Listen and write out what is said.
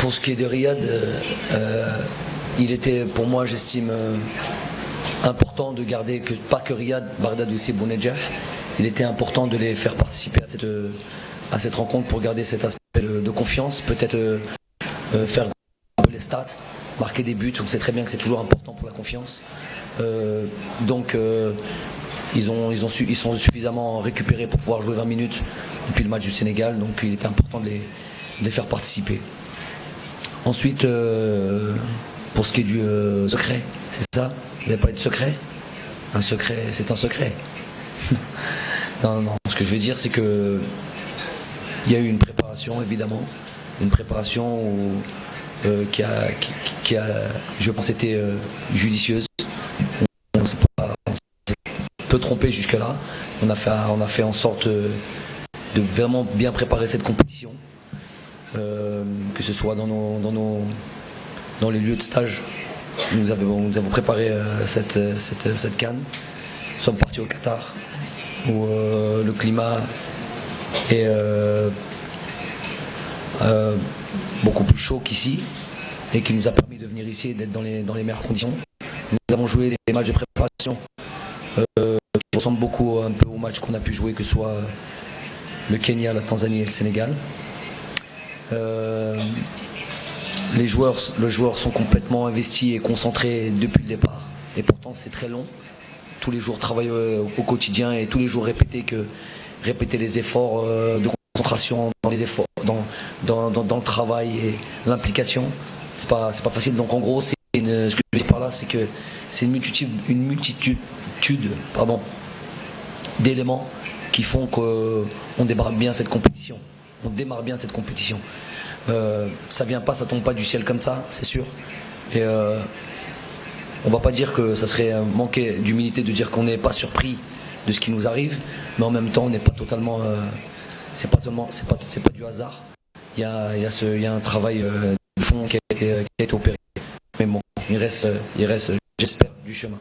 Pour ce qui est de Riyad, il était pour moi, j'estime, important de garder pas que Riyad, Bagdad aussi Bounedjah. Il était important de les faire participer à cette rencontre pour garder cet aspect de confiance, peut-être faire les stats, marquer des buts. On sait très bien que c'est toujours important pour la confiance. Donc ils sont suffisamment récupérés pour pouvoir jouer 20 minutes depuis le match du Sénégal, donc il était important de les faire participer. Ensuite, pour ce qui est du secret, c'est ça? Vous avez parlé de secret? Un secret, c'est un secret. Non, ce que je veux dire, c'est que il y a eu une préparation, évidemment, une préparation qui a, je pense, été judicieuse. On s'est peu trompé jusque-là. On a fait en sorte de vraiment bien préparer cette compétition, que ce soit dans les lieux de stage. Nous avons préparé cette CAN. Nous sommes partis au Qatar, où le climat est beaucoup plus chaud qu'ici, et qui nous a permis de venir ici et d'être dans les meilleures conditions. Nous avons joué des matchs de préparation qui ressemblent beaucoup un peu aux matchs qu'on a pu jouer, que ce soit le Kenya, la Tanzanie et le Sénégal. Les joueurs sont complètement investis et concentrés depuis le départ, et pourtant c'est très long. Tous les jours travailler au quotidien et tous les jours répéter les efforts de concentration dans les efforts, dans le travail et l'implication. C'est pas facile. Donc en gros, ce que je veux dire par là, c'est que c'est une multitude d'éléments qui font qu'on démarre bien cette compétition. Ça vient pas, ça tombe pas du ciel comme ça, c'est sûr. Et on va pas dire que ça serait manquer d'humilité de dire qu'on n'est pas surpris de ce qui nous arrive, mais en même temps on n'est pas totalement, c'est pas du hasard. Il y a un travail de fond qui a été opéré. Mais bon, il reste, j'espère, du chemin.